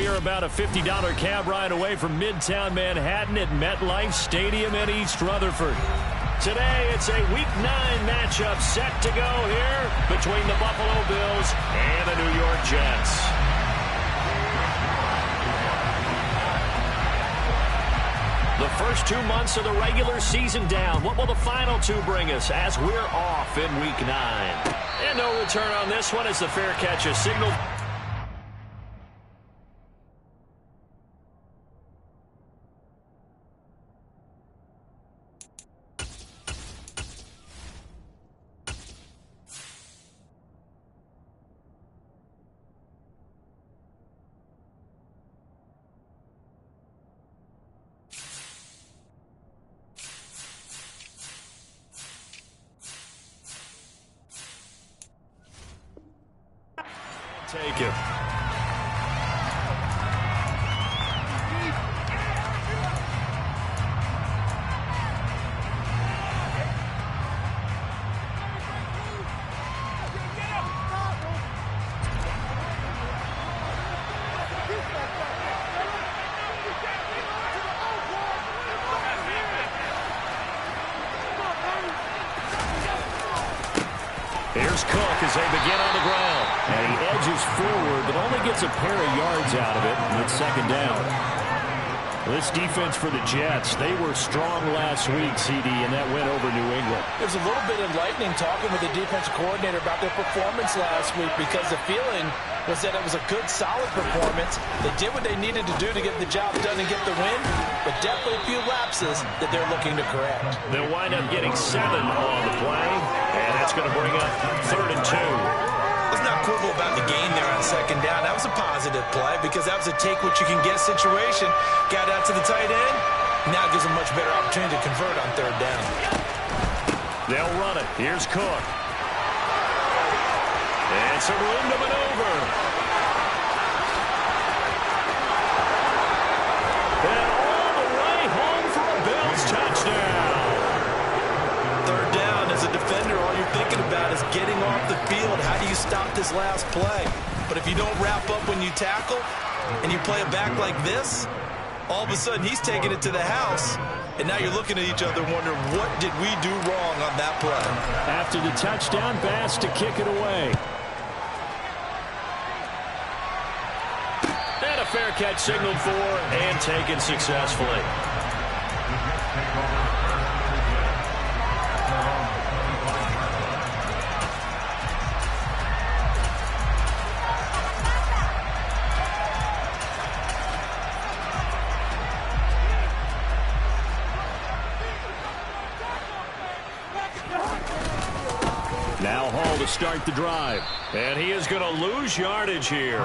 you're about a $50 cab ride away from Midtown Manhattan at MetLife Stadium in East Rutherford. Today, it's a Week 9 matchup set to go here between the Buffalo Bills and the New York Jets. The first 2 months of the regular season down. What will the final 2 bring us as we're off in Week 9? And no return on this one as the fair catch is signaled. Take him. Here's Cook as they begin on the ground. And he edges forward, but only gets a pair of yards out of it. And it's second down. This defense for the Jets, they were strong last week, CD, and that went over New England. It was a little bit enlightening talking with the defensive coordinator about their performance last week because the feeling was that it was a good, solid performance. They did what they needed to do to get the job done and get the win, but definitely a few lapses that they're looking to correct. They'll wind up getting 7 on the play, and that's going to bring up 3rd and 2. Let's not quibble about the gain there on second down. That was a positive play because that was a take-what-you-can-get situation. Got out to the tight end. Now gives them much better opportunity to convert on 3rd down. They'll run it. Here's Cook. And some room to maneuver. And all the way home for a Bills touchdown. 3rd down, as a defender, all you're thinking about is getting off the field. How do you stop this last play? But if you don't wrap up when you tackle and you play it back like this, all of a sudden he's taking it to the house, and now you're looking at each other wondering, what did we do wrong on that play? After the touchdown, Bass to kick it away. And a fair catch signaled for and taken successfully. Now Hall to start the drive. And he is going to lose yardage here.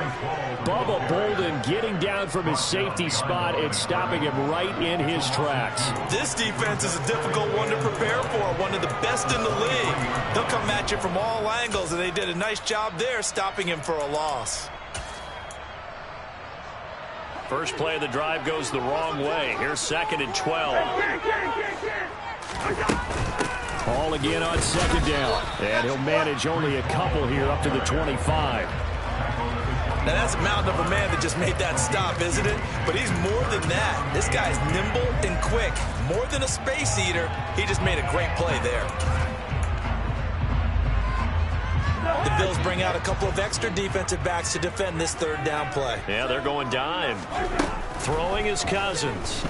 Bubba Bolden getting down from his safety spot and stopping him right in his tracks. This defense is a difficult one to prepare for, one of the best in the league. They'll come at you from all angles, and they did a nice job there stopping him for a loss. First play of the drive goes the wrong way. Here's 2nd and 12. Hall again on 2nd down. And he'll manage only a couple here up to the 25. Now that's a mountain of a man that just made that stop, isn't it? But he's more than that. This guy's nimble and quick. More than a space eater, he just made a great play there. The Bills bring out a couple of extra defensive backs to defend this 3rd down play. Yeah, they're going dime. Throwing is Cousins.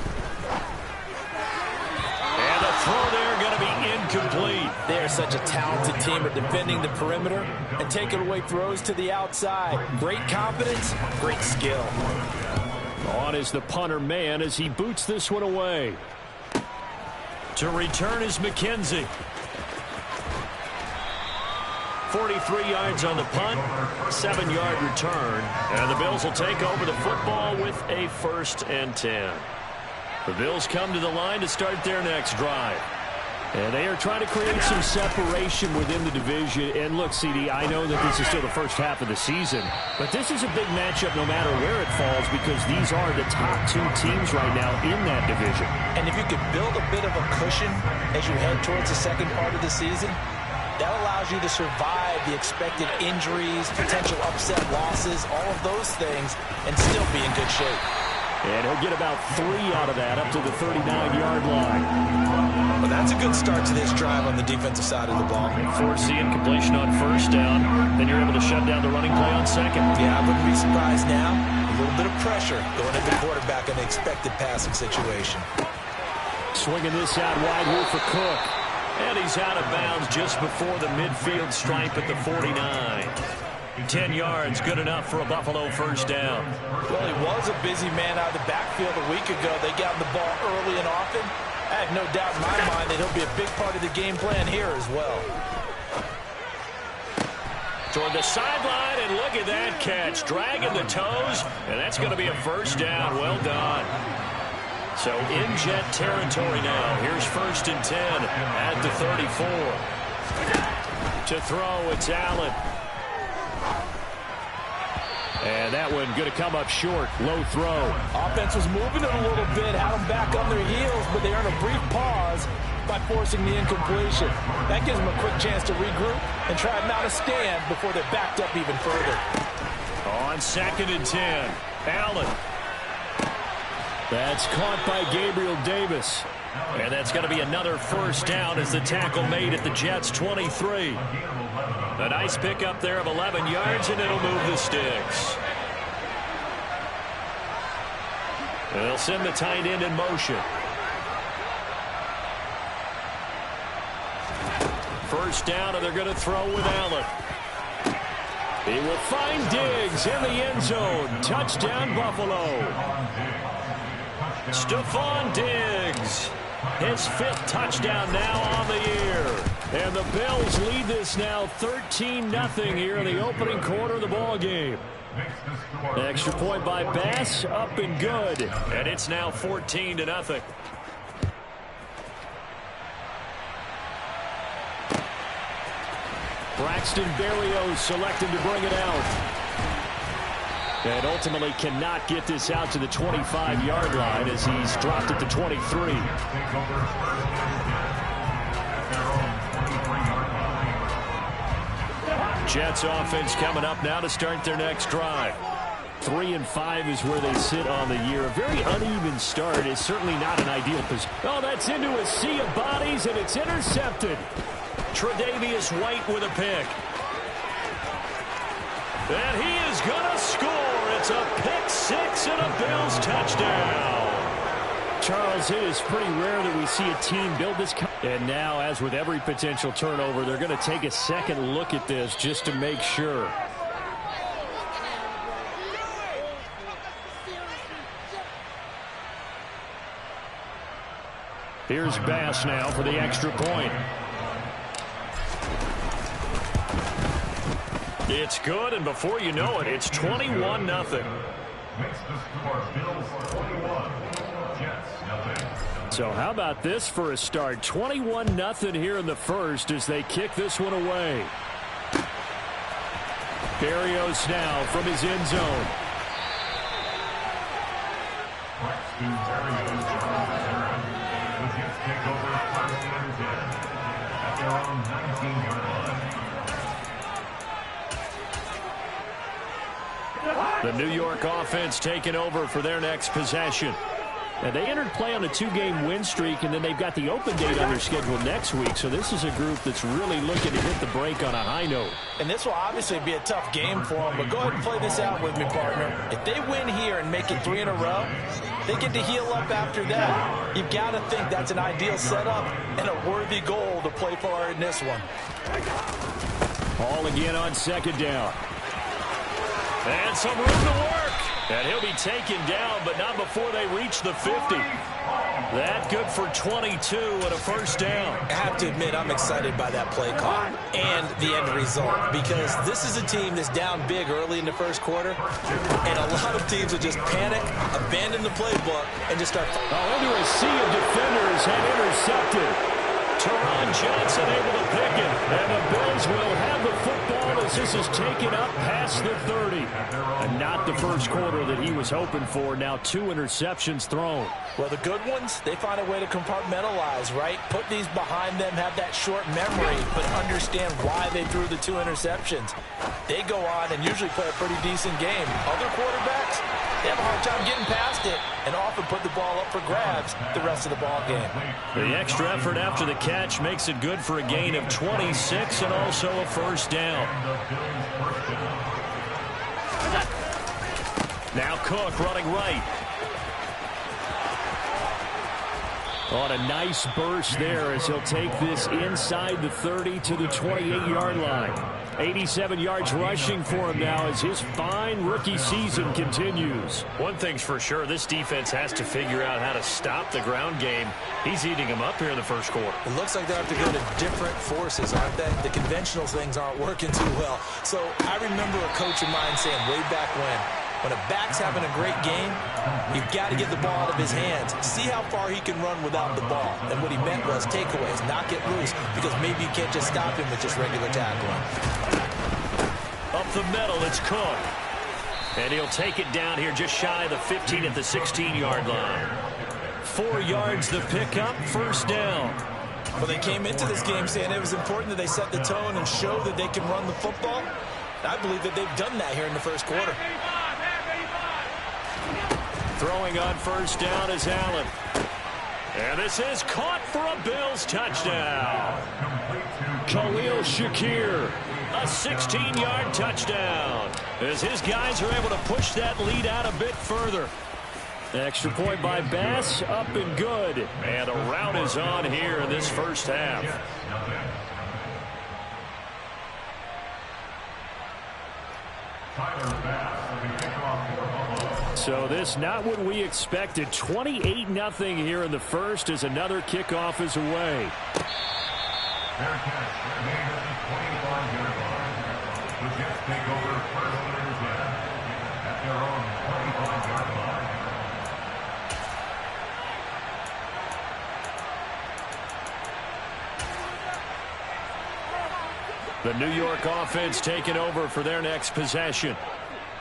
And the throw there going to be incomplete. They're such a talented team at defending the perimeter and taking away throws to the outside. Great confidence, great skill. On is the punter man as he boots this one away. To return is McKenzie. 43 yards on the punt, 7-yard return. And the Bills will take over the football with a 1st and 10. The Bills come to the line to start their next drive. And they are trying to create some separation within the division. And look, CD, I know that this is still the first half of the season, but this is a big matchup no matter where it falls because these are the top 2 teams right now in that division. And if you could build a bit of a cushion as you head towards the second part of the season, That allows you to survive the expected injuries, potential upset losses, all of those things, and still be in good shape. And he'll get about 3 out of that up to the 39-yard line. Well, that's a good start to this drive on the defensive side of the ball. Force the incompletion on first down. Then you're able to shut down the running play on second. Yeah, I wouldn't be surprised now. A little bit of pressure going at the quarterback in the expected passing situation. Swinging this out wide here for Cook. And he's out of bounds just before the midfield stripe at the 49. 10 yards, good enough for a Buffalo first down. Well, he was a busy man out of the backfield a week ago. They got him the ball early and often. I have no doubt in my mind that he'll be a big part of the game plan here as well. Toward the sideline, and look at that catch. Dragging the toes, and that's going to be a first down. Well done. So in Jet territory now. Here's first and 10 at the 34. To throw, it's Allen. And that one going to come up short. Low throw. Offense was moving it a little bit, had them back on their heels, but they earned a brief pause by forcing the incompletion. That gives them a quick chance to regroup and try and mount a stand before they're backed up even further. On second and 10, Allen. That's caught by Gabriel Davis. And that's going to be another first down as the tackle made at the Jets' 23. A nice pickup there of 11 yards, and it'll move the sticks. They'll send the tight end in motion. First down, and they're going to throw with Allen. He will find Diggs in the end zone. Touchdown, Buffalo. Stephon Diggs. His 5th touchdown now on the year. And the Bills lead this now 13-0 here in the opening quarter of the ball game. Extra point by Bass, up and good. And it's now 14-0. Braxton Berrios selected to bring it out. And ultimately cannot get this out to the 25-yard line as he's dropped at the 23. Jets offense coming up now to start their next drive. 3-5 is where they sit on the year. A very uneven start is certainly not an ideal position. Oh, that's into a sea of bodies, and it's intercepted. Tre'Davious White with a pick. And he is going to score. It's a pick six and a Bills touchdown. Charles, it is pretty rare that we see a team build this. And now, as with every potential turnover, they're going to take a second look at this just to make sure. Here's Bass now for the extra point. It's good, and before you know it, it's 21-0. So how about this for a start? 21-0 here in the first as they kick this one away. Berrios now from his end zone. The New York offense taking over for their next possession. And they entered play on a 2-game win streak, and then they've got the open date on their schedule next week. So this is a group that's really looking to hit the break on a high note. And this will obviously be a tough game for them, but go ahead and play this out with me, partner. If they win here and make it 3 in a row, they get to heal up after that. You've got to think that's an ideal setup and a worthy goal to play for in this one. Ball again on second down. And some room to work. And he'll be taken down, but not before they reach the 50. That good for 22 and a first down. I have to admit, I'm excited by that play call and the end result, because this is a team that's down big early in the first quarter, and a lot of teams will just panic, abandon the playbook, and just start. Into a sea of defenders and intercepted. Teron Johnson able to pick it. And the Bills will have the football as this is taken up past the 30. And not the first quarter that he was hoping for. Now 2 interceptions thrown. Well, the good ones, they find a way to compartmentalize, right? Put these behind them, have that short memory, but understand why they threw the 2 interceptions. They go on and usually play a pretty decent game. Other quarterbacks, they have a hard time getting past it and often put the ball up for grabs the rest of the ball game. The extra effort after the catch makes it good for a gain of 26 and also a first down. Now Cook running right. On a nice burst there as he'll take this inside the 30 to the 28-yard line. 87 yards rushing for him now as his fine rookie season continues. One thing's for sure, this defense has to figure out how to stop the ground game. He's eating them up here in the first quarter. It looks like they have to go to different forces, aren't they? The conventional things aren't working too well. So I remember a coach of mine saying way back when a back's having a great game, you've got to get the ball out of his hands. See how far he can run without the ball. And what he meant was takeaways, knock it loose, because maybe you can't just stop him with just regular tackling. Up the middle, it's Cook. And he'll take it down here just shy of the 15 at the 16-yard line. 4 yards the pickup, first down. Well, they came into this game saying it was important that they set the tone and show that they can run the football. I believe that they've done that here in the first quarter. Throwing on first down is Allen. And this is caught for a Bills touchdown. Khalil Shakir, a 16-yard touchdown. As his guys are able to push that lead out a bit further. Extra point by Bass, up and good. And a rout is on here in this first half. So this not what we expected. 28-0 here in the first as another kickoff is away. Their catch remained at the 25-yard line. The Jets take over first and 10 at their own 25-yard line. The New York offense taking over for their next possession.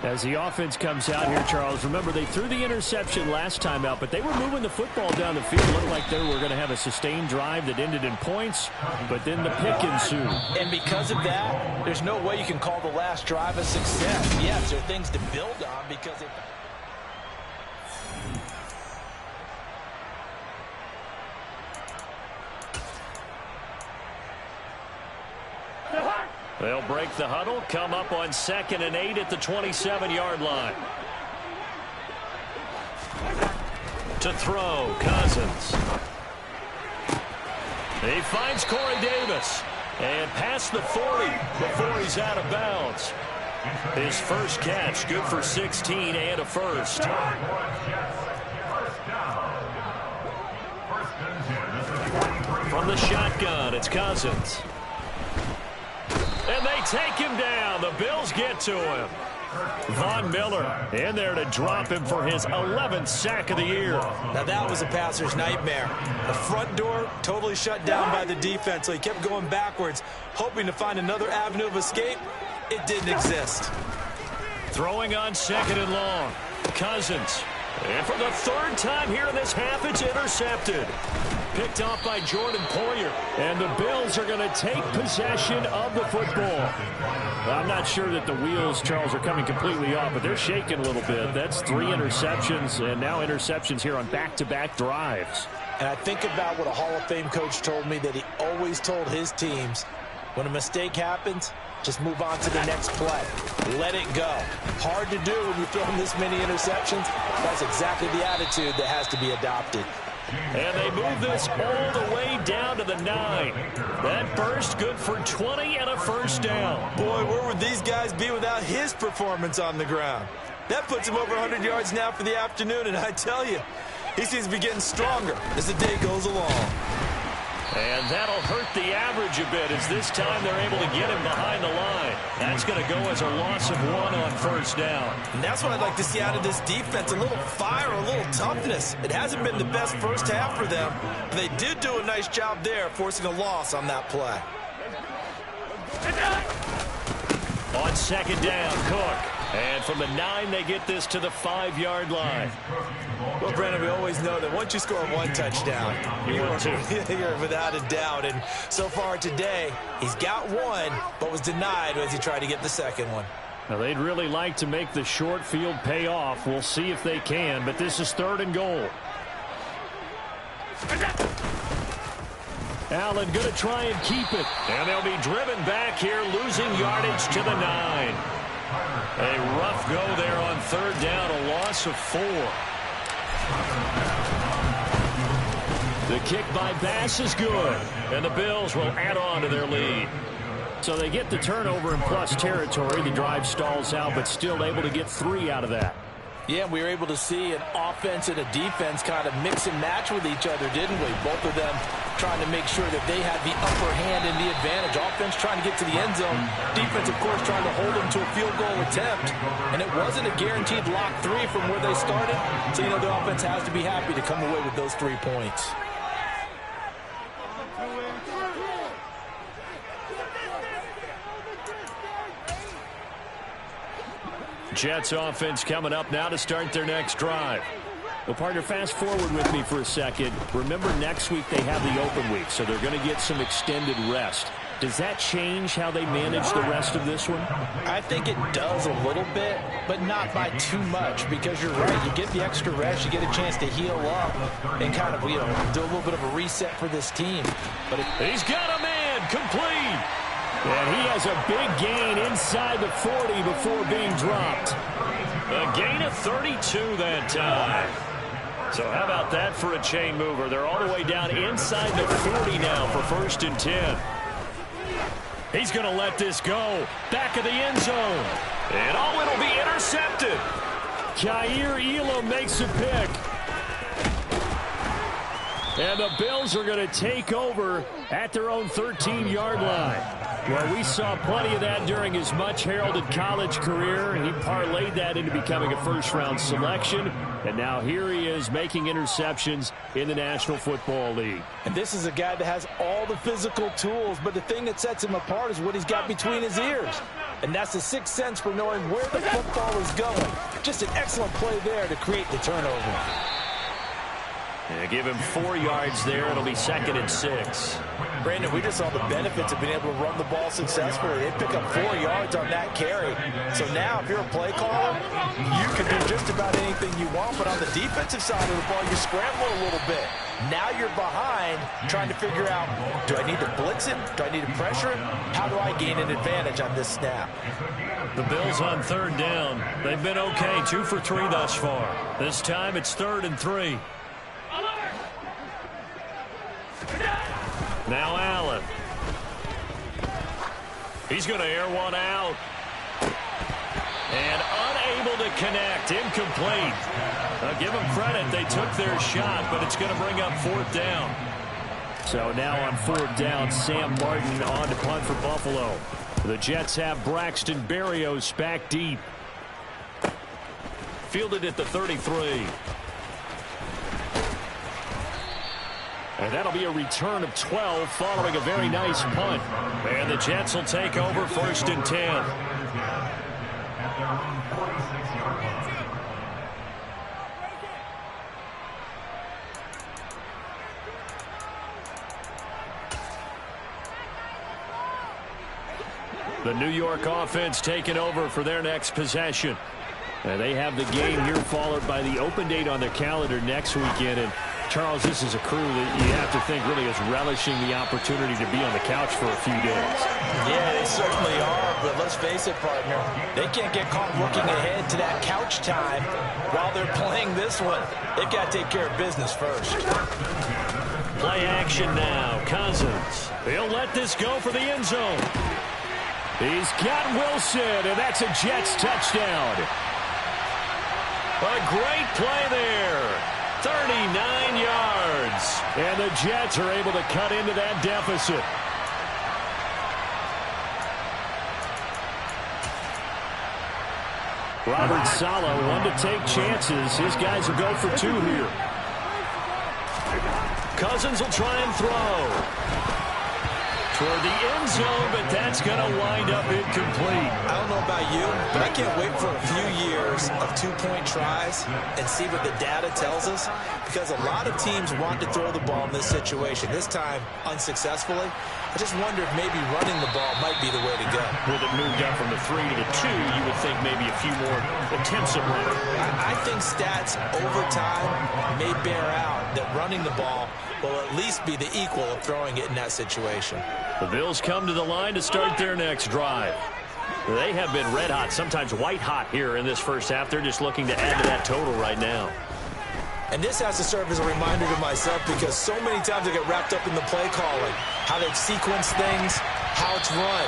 As the offense comes out here, Charles, remember they threw the interception last time out, but they were moving the football down the field. It looked like they were going to have a sustained drive that ended in points, but then the pick ensued. And because of that, there's no way you can call the last drive a success. Yes, there are things to build on because it... They'll break the huddle, come up on 2nd and 8 at the 27-yard line. To throw, Cousins. He finds Corey Davis. And past the 40 before he's out of bounds. His first catch, good for 16 and a first. From the shotgun, it's Cousins. And they take him down. The Bills get to him. Von Miller in there to drop him for his 11th sack of the year. Now that was a passer's nightmare. The front door totally shut down by the defense, so he kept going backwards, hoping to find another avenue of escape. It didn't exist. Throwing on 2nd and long. Cousins. And for the 3rd time here in this half, it's intercepted. Picked off by Jordan Poyer. And the Bills are going to take possession of the football. I'm not sure that the wheels, Charles, are coming completely off, but they're shaking a little bit. That's 3 interceptions, and now interceptions here on back-to-back drives. And I think about what a Hall of Fame coach told me, that he always told his teams, when a mistake happens, just move on to the next play. Let it go. Hard to do when you're throwing this many interceptions. That's exactly the attitude that has to be adopted. And they move this all the way down to the 9. That burst good for 20 and a first down. Boy, where would these guys be without his performance on the ground? That puts him over 100 yards now for the afternoon, and I tell you, he seems to be getting stronger as the day goes along. And that'll hurt the average yardage a bit as this time they're able to get him behind the line. That's going to go as a loss of 1 on first down. And that's what I'd like to see out of this defense, a little fire, a little toughness. It hasn't been the best first half for them. But they did do a nice job there, forcing a loss on that play. On second down, Cook. And from the 9, they get this to the 5-yard line. Well, Brandon, we always know that once you score 1 touchdown, you're without a doubt. And so far today, he's got 1, but was denied as he tried to get the second one. Now, they'd really like to make the short field pay off. We'll see if they can, but this is 3rd and goal. Allen going to try and keep it. And they'll be driven back here, losing yardage to the 9. A rough go there on 3rd down, a loss of 4. The kick by Bass is good, and the Bills will add on to their lead. So they get the turnover in plus territory. The drive stalls out, but still able to get 3 out of that. Yeah, we were able to see an offense and a defense kind of mix and match with each other, didn't we? Both of them trying to make sure that they had the upper hand and the advantage. Offense trying to get to the end zone. Defense, of course, trying to hold them to a field goal attempt. And it wasn't a guaranteed lock 3 from where they started. So, the offense has to be happy to come away with those 3 points. Jets offense coming up now to start their next drive. Well, partner, fast forward with me for a second. Remember, next week they have the open week, so they're going to get some extended rest. Does that change how they manage the rest of this one? I think it does a little bit, but not by too much, because you're right. You get the extra rest, you get a chance to heal up and kind of, do a little bit of a reset for this team. But he's got a man complete. And he has a big gain inside the 40 before being dropped. A gain of 32 that time. So how about that for a chain mover? They're all the way down inside the 40 now for 1st and 10. He's going to let this go. Back of the end zone. And it'll be intercepted. Kaiir Elam makes a pick. And the Bills are going to take over at their own 13-yard line. Well, we saw plenty of that during his much-heralded college career. He parlayed that into becoming a first-round selection. And now here he is making interceptions in the National Football League. And this is a guy that has all the physical tools, but the thing that sets him apart is what he's got between his ears. And that's the 6th sense for knowing where the football is going. Just an excellent play there to create the turnover. Yeah, give him 4 yards there. It'll be 2nd and 6. Brandon, we just saw the benefits of being able to run the ball successfully. They pick up 4 yards on that carry. So now, if you're a play caller, you can do just about anything you want. But on the defensive side of the ball, you're scrambling a little bit. Now you're behind, trying to figure out, do I need to blitz him? Do I need to pressure him? How do I gain an advantage on this snap? The Bills on 3rd down. They've been okay, 2 for 3 thus far. This time it's 3rd and 3. Now Allen. He's going to air one out. And unable to connect. Incomplete. Give them credit. They took their shot, but it's going to bring up 4th down. So now on 4th down, Sam Martin on to punt for Buffalo. The Jets have Braxton Berrios back deep. Fielded at the 33. And that'll be a return of 12 following a very nice punt. And the Jets will take over 1st and 10. The New York offense taking over for their next possession. And they have the game here followed by the open date on their calendar next weekend. And Charles, this is a crew that you have to think really is relishing the opportunity to be on the couch for a few days. Yeah, they certainly are, but let's face it, partner. They can't get caught looking ahead to that couch time while they're playing this one. They've got to take care of business first. Play action now. Cousins. He'll let this go for the end zone. He's got Wilson, and that's a Jets touchdown. A great play there. 39 yards. And the Jets are able to cut into that deficit. Robert Saleh, one to take chances. His guys will go for 2 here. Cousins will try and throw toward the end zone, but that's going to wind up incomplete. I don't know about you, but I can't wait for a few years of 2-point tries and see what the data tells us, because a lot of teams want to throw the ball in this situation. This time, unsuccessfully. I just wonder if maybe running the ball might be the way to go. With it moved up from the 3 to the 2, you would think maybe a few more attempts at running. I think stats over time may bear out that running the ball will at least be the equal of throwing it in that situation. The Bills come to the line to start their next drive. They have been red hot, sometimes white hot here in this first half. They're just looking to add to that total right now. And this has to serve as a reminder to myself, because so many times I get wrapped up in the play calling, how they sequence things, how it's run.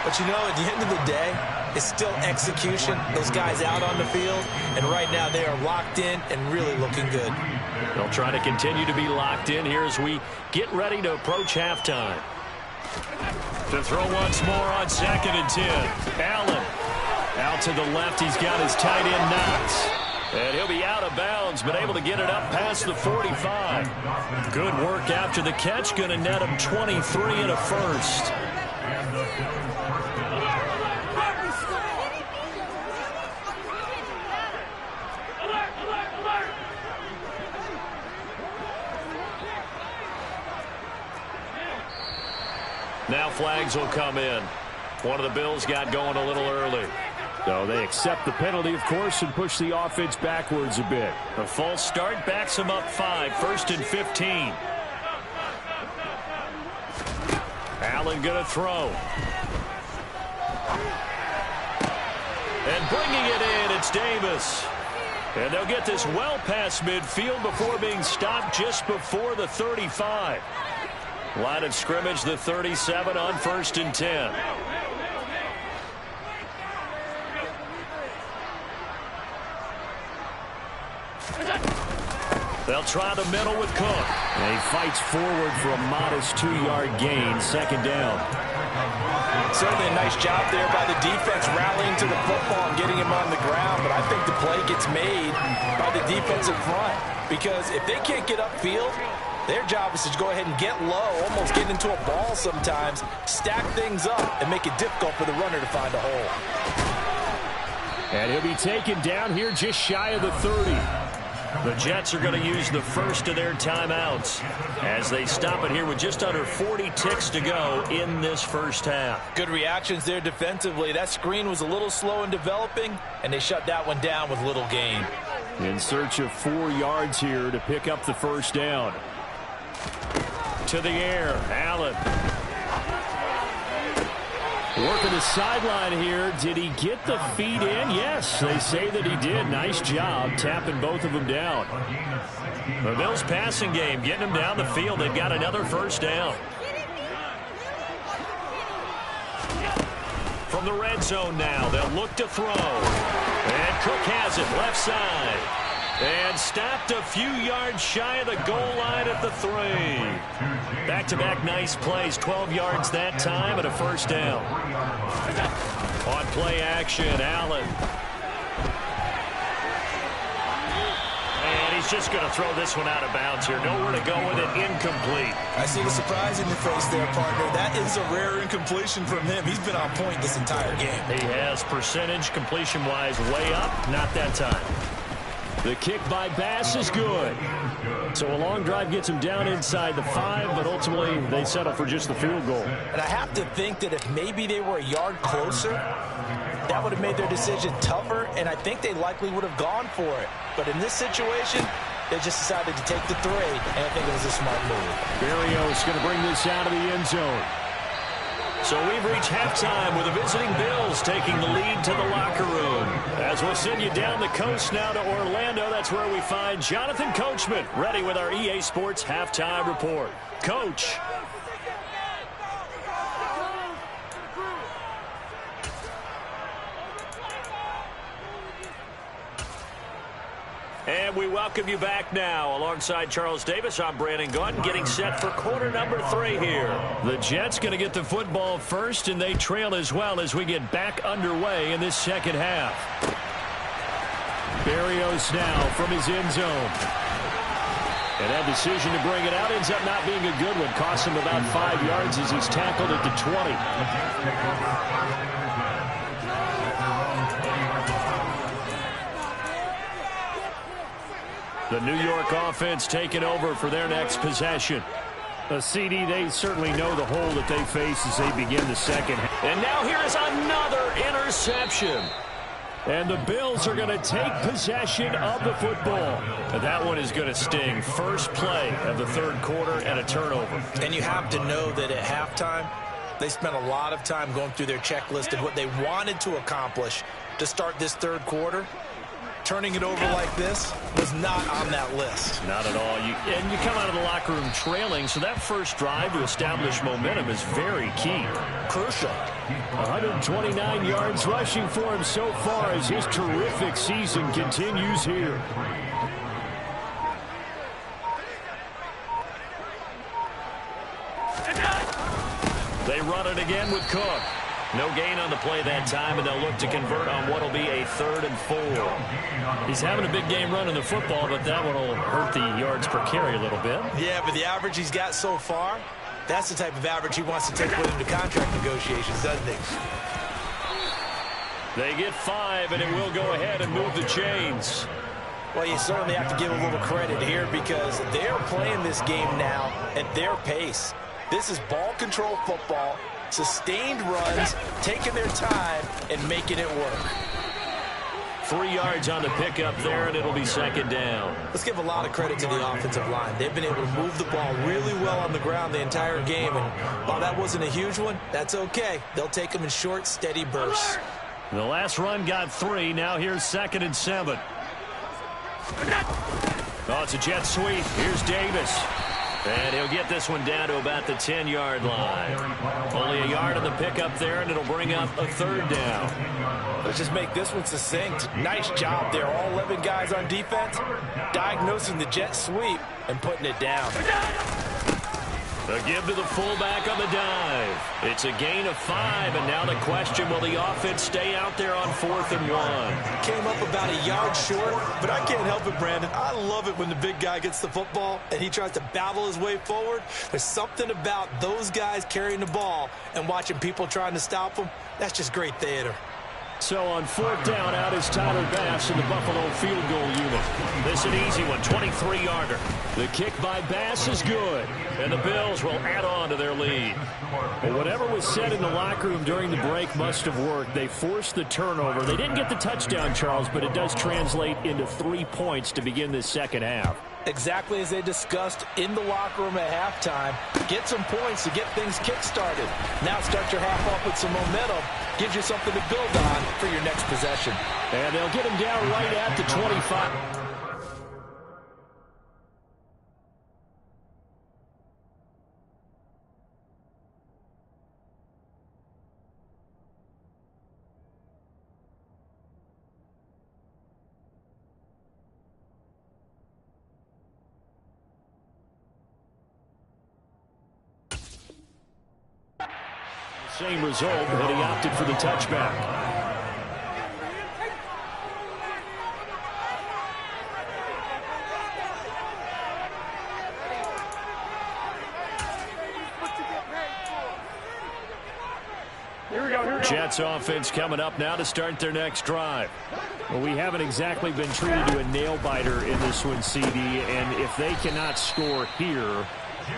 But, you know, at the end of the day, it's still execution. Those guys out on the field, and right now they are locked in and really looking good. They'll try to continue to be locked in here as we get ready to approach halftime. To throw once more on 2nd and 10. Allen out to the left. He's got his tight end Knox. And he'll be out of bounds, but able to get it up past the 45. Good work after the catch. Going to net him 23 and a first. Now flags will come in. One of the Bills got going a little early. So they accept the penalty, of course, and push the offense backwards a bit. A false start backs them up 5, 1st and 15. Allen going to throw. And bringing it in, it's Davis. And they'll get this well past midfield before being stopped just before the 35. Line of scrimmage, the 37 on 1st and 10. They'll try the middle with Cook. And he fights forward for a modest 2-yard gain, 2nd down. Certainly a nice job there by the defense rallying to the football and getting him on the ground, but I think the play gets made by the defensive front, because if they can't get upfield, their job is to go ahead and get low, almost get into a ball sometimes, stack things up, and make it difficult for the runner to find a hole. And he'll be taken down here just shy of the 30. The Jets are going to use the first of their timeouts as they stop it here with just under 40 ticks to go in this first half. Good reactions there defensively. That screen was a little slow in developing, and they shut that one down with little gain. In search of 4 yards here to pick up the first down. To the air, Allen. Working the sideline here. Did he get the feet in? Yes, they say that he did. Nice job tapping both of them down. The Bills passing game, getting them down the field. They've got another first down. From the red zone now, they'll look to throw. And Cook has it, left side. And stopped a few yards shy of the goal line at the 3. Back-to-back nice plays, 12 yards that time and a first down. On play action, Allen. And he's just going to throw this one out of bounds here. Nowhere to go with it, incomplete. I see the surprise in your face there, partner. That is a rare incompletion from him. He's been on point this entire game. He has percentage, completion-wise, way up. Not that time. The kick by Bass is good. So a long drive gets him down inside the 5, but ultimately they settle for just the field goal. And I have to think that if maybe they were a yard closer, that would have made their decision tougher, and I think they likely would have gone for it. But in this situation, they just decided to take the 3, and I think it was a smart move. Berrios going to bring this out of the end zone. So we've reached halftime with the visiting Bills taking the lead to the locker room. As we'll send you down the coast now to Orlando, that's where we find Jonathan Coachman ready with our EA Sports Halftime Report. Coach. And we welcome you back now. Alongside Charles Davis, I'm Brandon Gaudin, getting set for quarter number 3 here. The Jets going to get the football first, and they trail as well as we get back underway in this second half. Berrios now from his end zone. And that decision to bring it out ends up not being a good one. Costs him about 5 yards as he's tackled at the 20. The New York offense taking over for their next possession. A CD, they certainly know the hole that they face as they begin the second. And now here is another interception. And the Bills are going to take possession of the football. And that one is going to sting. First play of the third quarter and a turnover. And you have to know that at halftime, they spent a lot of time going through their checklist of what they wanted to accomplish to start this third quarter. Turning it over like this was not on that list. Not at all. And you come out of the locker room trailing, so that first drive to establish momentum is very key. Crucial. 129 yards rushing for him so far as his terrific season continues here. They run it again with Cook. No gain on the play that time, and they'll look to convert on what will be a 3rd and 4. He's having a big game running the football, but that one will hurt the yards per carry a little bit. Yeah, but the average he's got so far, that's the type of average he wants to take with him to contract negotiations, doesn't he? They get 5, and it will go ahead and move the chains. Well, you certainly have to give a little credit here because they're playing this game now at their pace. This is ball control football. Sustained runs, taking their time, and making it work. 3 yards on the pickup there, and it'll be second down. Let's give a lot of credit to the offensive line. They've been able to move the ball really well on the ground the entire game, and while that wasn't a huge one, that's okay. They'll take them in short, steady bursts. The last run got 3. Now here's 2nd and 7. Oh, it's a jet sweep. Here's Davis. And he'll get this one down to about the 10-yard line. Only a yard on the pickup there, and it'll bring up a 3rd down. Let's just make this one succinct. Nice job there. All 11 guys on defense diagnosing the jet sweep and putting it down. A give to the fullback on the dive. It's a gain of 5, and now the question, will the offense stay out there on 4th and 1? Came up about a yard short, but I can't help it, Brandon. I love it when the big guy gets the football and he tries to battle his way forward. There's something about those guys carrying the ball and watching people trying to stop them. That's just great theater. So on 4th down, out is Tyler Bass in the Buffalo field goal unit. This an easy one, 23-yarder. The kick by Bass is good, and the Bills will add on to their lead. But whatever was said in the locker room during the break must have worked. They forced the turnover. They didn't get the touchdown, Charles, but it does translate into 3 points to begin this second half. Exactly as they discussed in the locker room at halftime. Get some points to get things kick-started. Now start your half off with some momentum. Gives you something to build on for your next possession. And they'll get him down right at the 25. Same result, but he opted for the touchback. Jets offense coming up now to start their next drive. Well, we haven't exactly been treated to a nail-biter in this one, CD, and if they cannot score here,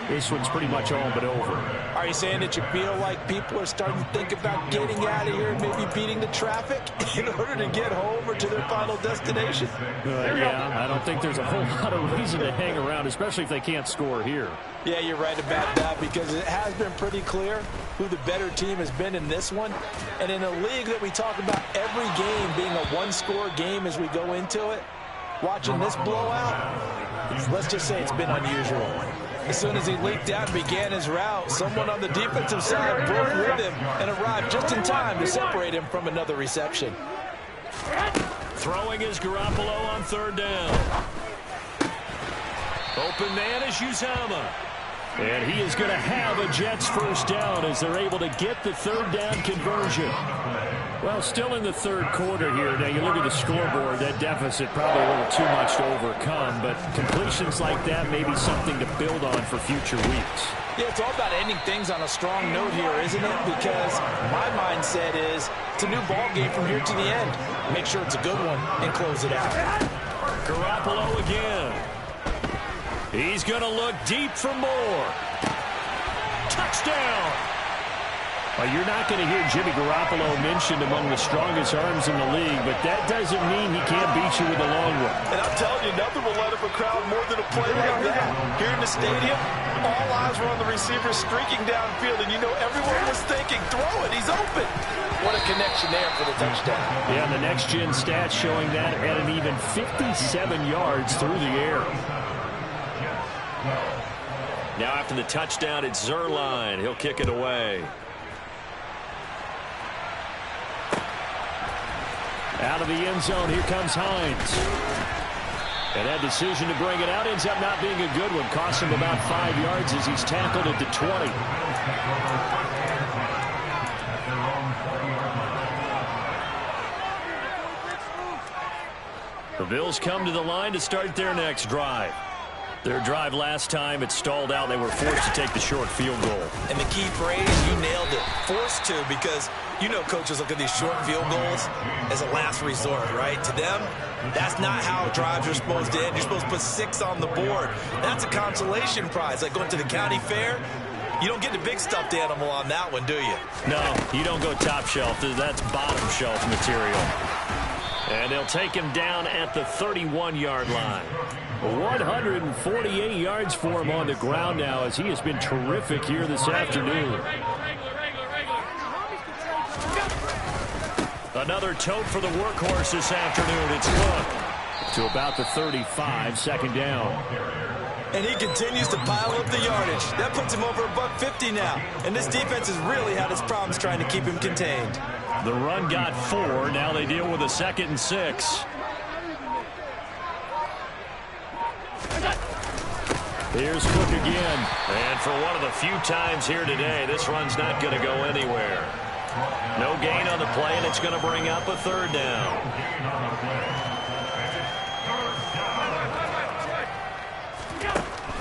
this one's pretty much all but over. Are you saying that you feel like people are starting to think about getting out of here and maybe beating the traffic in order to get home or to their final destination? Yeah, I don't think there's a whole lot of reason to hang around, especially if they can't score here. Yeah, you're right about that because it has been pretty clear who the better team has been in this one. And in a league that we talk about every game being a one-score game as we go into it, watching this blowout, let's just say it's been unusual. As soon as he leaked out and began his route, someone on the defensive side broke with him and arrived just in time to separate him from another reception. Throwing is Garoppolo on 3rd down. Open man is Uzomah. And he is going to have a Jets first down as they're able to get the 3rd down conversion. Well, still in the third quarter here. Now, you look at the scoreboard, that deficit probably a little too much to overcome, but completions like that may be something to build on for future weeks. Yeah, it's all about ending things on a strong note here, isn't it? Because my mindset is it's a new ball game from here to the end. Make sure it's a good one and close it out. Garoppolo again. He's going to look deep for more. Touchdown! Well, you're not going to hear Jimmy Garoppolo mentioned among the strongest arms in the league, but that doesn't mean he can't beat you with a long one. And I'm telling you, nothing will light up a crowd more than a play like that. Here in the stadium, all eyes were on the receiver streaking downfield, and you know everyone was thinking, throw it, he's open. What a connection there for the touchdown. Yeah, and the next-gen stats showing that at an even 57 yards through the air. Now after the touchdown, it's Zuerlein. He'll kick it away. Out of the end zone, here comes Hines. And that decision to bring it out ends up not being a good one. Costs him about 5 yards as he's tackled at the 20. The Bills come to the line to start their next drive. Their drive last time, it stalled out. They were forced to take the short field goal. And the key phrase, you nailed it, forced to, because you know coaches look at these short field goals as a last resort, right? To them, that's not how drives are supposed to end. You're supposed to put 6 on the board. That's a consolation prize, like going to the county fair. You don't get the big stuffed animal on that one, do you? No, you don't go top shelf. That's bottom shelf material. And they'll take him down at the 31-yard line. 148 yards for him on the ground now, as he has been terrific here this afternoon. Another tote for the workhorse this afternoon. It's Cook to about the 35, second down. And he continues to pile up the yardage. That puts him over $150 now. And this defense has really had its problems trying to keep him contained. The run got 4. Now they deal with a 2nd and 6. Here's Cook again. And for one of the few times here today, this run's not going to go anywhere. No gain on the play, and it's going to bring up a 3rd down.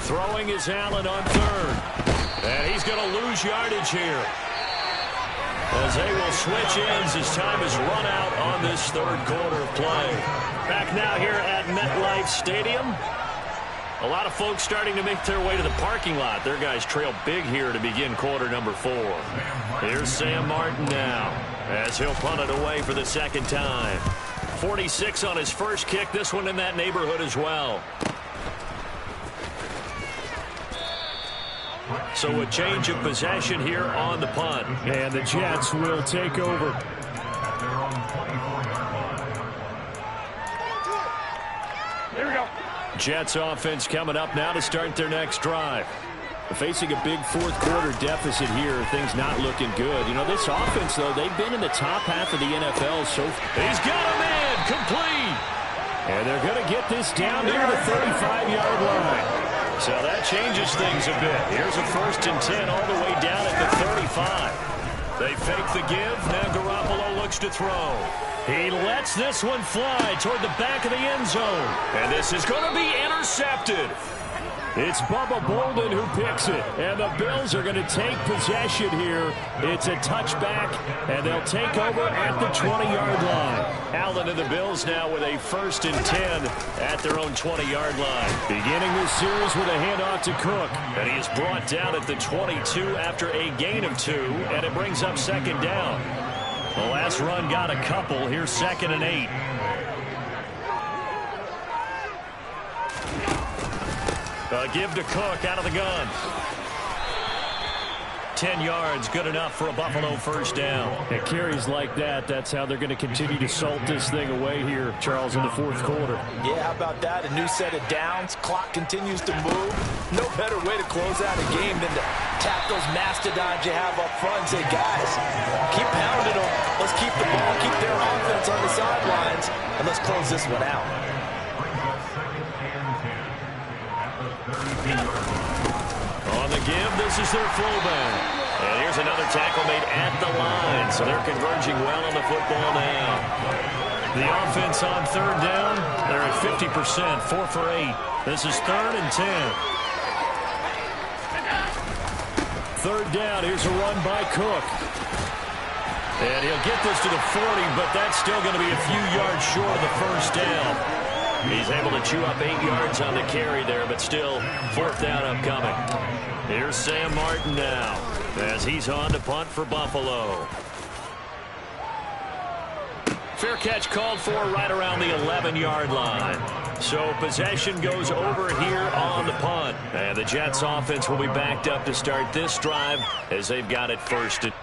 Throwing is Allen on 3rd. And he's going to lose yardage here, as they will switch ends as time has run out on this 3rd quarter of play. Back now here at MetLife Stadium. A lot of folks starting to make their way to the parking lot. Their guys trail big here to begin quarter number 4. Here's Sam Martin now, as he'll punt it away for the 2nd time. 46 on his first kick. This one in that neighborhood as well. So a change of possession here on the punt. And the Jets will take over. Here we go. Jets offense coming up now to start their next drive. Facing a big 4th quarter deficit here, things not looking good. You know, this offense, though, they've been in the top half of the NFL so far. He's got a man complete. And they're going to get this down near the 35-yard line. So that changes things a bit. Here's a 1st and 10 all the way down at the 35. They fake the give. Now Garoppolo looks to throw. He lets this one fly toward the back of the end zone. And this is going to be intercepted. It's Bubba Bolden who picks it. And the Bills are going to take possession here. It's a touchback, and they'll take over at the 20-yard line. Allen and the Bills now with a 1st and 10 at their own 20-yard line. Beginning this series with a handoff to Cook. And he is brought down at the 22 after a gain of 2, and it brings up 2nd down. The last run got a couple. Here's 2nd and 8. A give to Cook out of the gun. 10 yards, good enough for a Buffalo 1st down. At carries like that, that's how they're going to continue to salt this thing away here, Charles, in the 4th quarter. Yeah, how about that? A new set of downs. Clock continues to move. No better way to close out a game than to tap those mastodons you have up front and say, guys, keep pounding them. Let's keep the ball, keep their offense on the sidelines, and let's close this one out. On the give, this is their fullback. And here's another tackle made at the line, so they're converging well on the football now. The offense on third down, they're at 50%, 4 for 8. This is 3rd and 10. Third down, here's a run by Cook. And he'll get this to the 40, but that's still going to be a few yards short of the first down. He's able to chew up 8 yards on the carry there, but still 4th down upcoming. Here's Sam Martin now as he's on to punt for Buffalo. Fair catch called for right around the 11-yard line. So possession goes over here on the punt. And the Jets offense will be backed up to start this drive as they've got it 1st and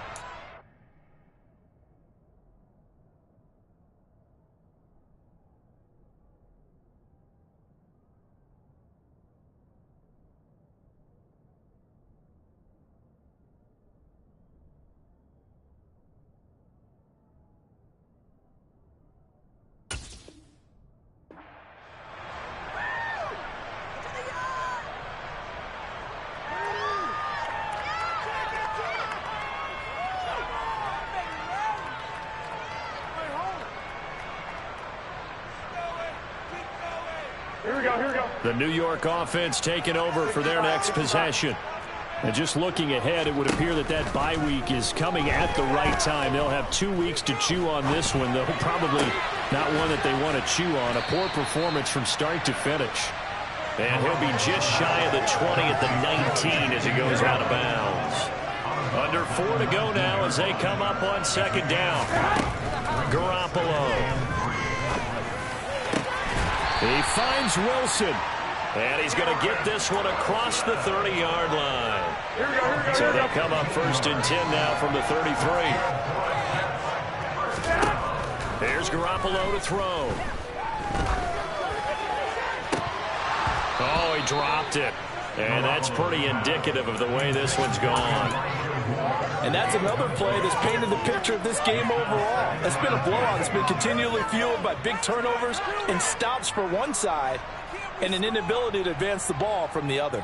the New York offense taking over for their next possession. And just looking ahead, it would appear that that bye week is coming at the right time. They'll have 2 weeks to chew on this one, though probably not one that they want to chew on. A poor performance from start to finish. And he'll be just shy of the 20 at the 19 as he goes out of bounds. Under 4 to go now as they come up on 2nd down. Garoppolo. He finds Wilson. And he's going to get this one across the 30-yard line. So they'll come up 1st and 10 now from the 33. Here's Garoppolo to throw. Oh, he dropped it. And that's pretty indicative of the way this one's gone. And that's another play that's painted the picture of this game overall. It's been a blowout. It's been continually fueled by big turnovers and stops for one side and an inability to advance the ball from the other.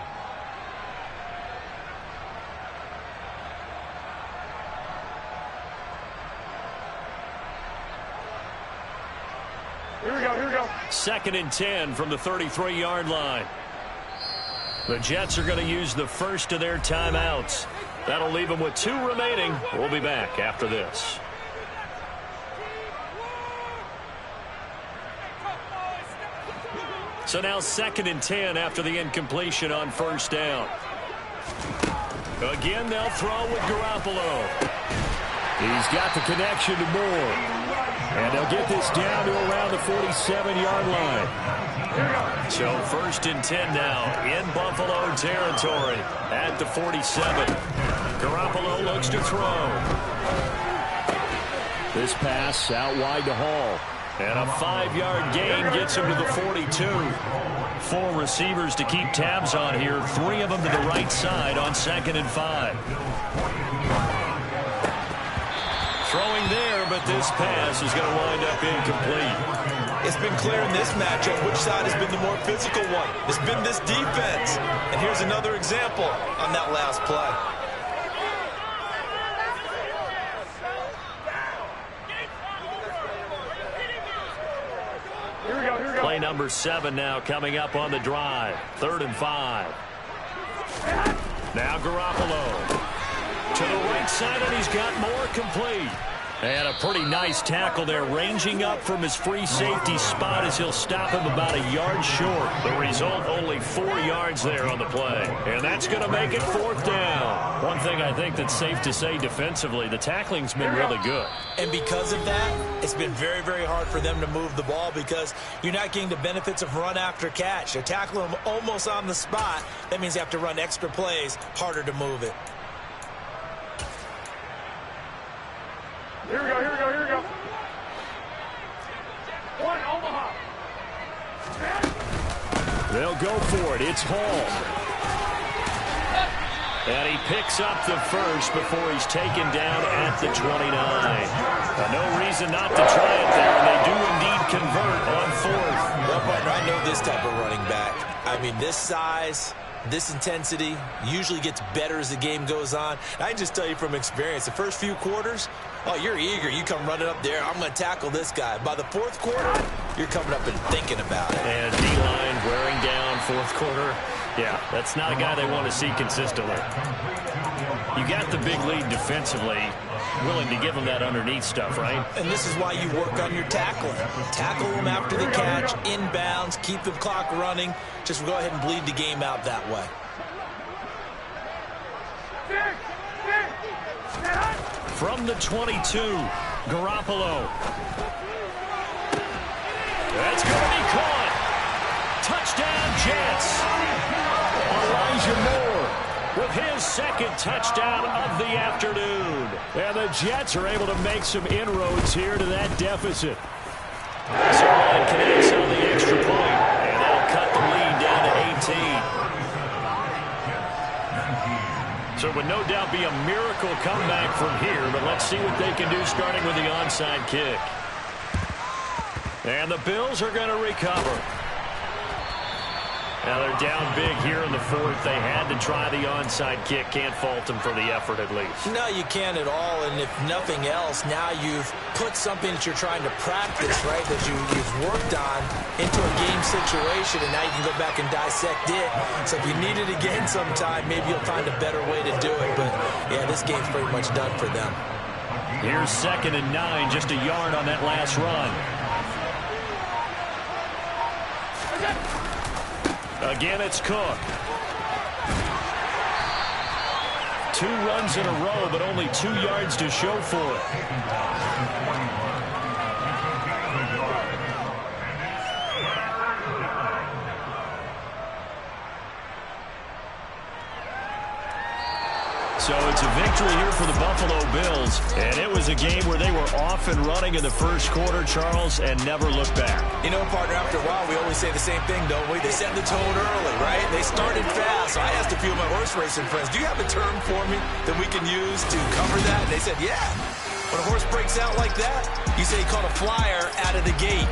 Here we go. 2nd and 10 from the 33-yard line. The Jets are going to use the first of their timeouts. That'll leave them with 2 remaining. We'll be back after this. So now 2nd and 10 after the incompletion on 1st down. Again, they'll throw with Garoppolo. He's got the connection to Moore. And they'll get this down to around the 47-yard line. So 1st and 10 now in Buffalo territory at the 47. Garoppolo looks to throw. This pass out wide to Hall. And a 5-yard gain gets him to the 42. 4 receivers to keep tabs on here. 3 of them to the right side on 2nd and 5. Throwing there, but this pass is going to wind up incomplete. It's been clear in this matchup which side has been the more physical one. It's been this defense. And here's another example on that last play. Play number 7 now coming up on the drive. 3rd and 5. Now Garoppolo. To the right side, and he's got more complete. And a pretty nice tackle there, ranging up from his free safety spot as he'll stop him about a yard short. The result, only 4 yards there on the play. And that's going to make it 4th down. One thing I think that's safe to say defensively, the tackling's been really good. And because of that, it's been very, very hard for them to move the ball because you're not getting the benefits of run after catch. They're tackling them almost on the spot. That means you have to run extra plays, harder to move it. Here we go. One, Omaha. They'll go for it. It's Hall. And he picks up the first before he's taken down at the 29. No reason not to try it there, and they do indeed convert on 4th. Well, partner, I know this type of running back. I mean, this size, this intensity usually gets better as the game goes on. And I can just tell you from experience, the first few quarters, oh, you're eager. You come running up there, I'm going to tackle this guy. By the fourth quarter, you're coming up and thinking about it. And D-line wearing down fourth quarter. Yeah, that's not a guy they want to see consistently. You got the big lead defensively, willing to give him that underneath stuff, right? And this is why you work on your tackling. Tackle him after the catch, inbounds, keep the clock running. Just go ahead and bleed the game out that way. From the 22, Garoppolo. That's going to be caught. Touchdown, Jets. Elijah Moore with his second touchdown of the afternoon. And the Jets are able to make some inroads here to that deficit. Zerline connects on the extra point, and that'll cut the lead down to 18. So it would no doubt be a miracle comeback from here, but let's see what they can do starting with the onside kick. And the Bills are going to recover. Now they're down big here in the fourth. They had to try the onside kick. Can't fault them for the effort at least. No, you can't at all. And if nothing else, now you've put something that you're trying to practice, right, that you've worked on into a game situation, and now you can go back and dissect it. So if you need it again sometime, maybe you'll find a better way to do it. But, yeah, this game's pretty much done for them. Here's 2nd and 9, just a yard on that last run. Again, it's Cook. 2 runs in a row, but only 2 yards to show for it. So it's a victory here for the Buffalo Bills, and it was a game where they were off and running in the first quarter, Charles, and never looked back. You know, partner, after a while, we always say the same thing, don't we? They set the tone early, right? They started fast. So I asked a few of my horse racing friends, do you have a term for me that we can use to cover that? And they said, yeah. When a horse breaks out like that, you say he caught a flyer out of the gate.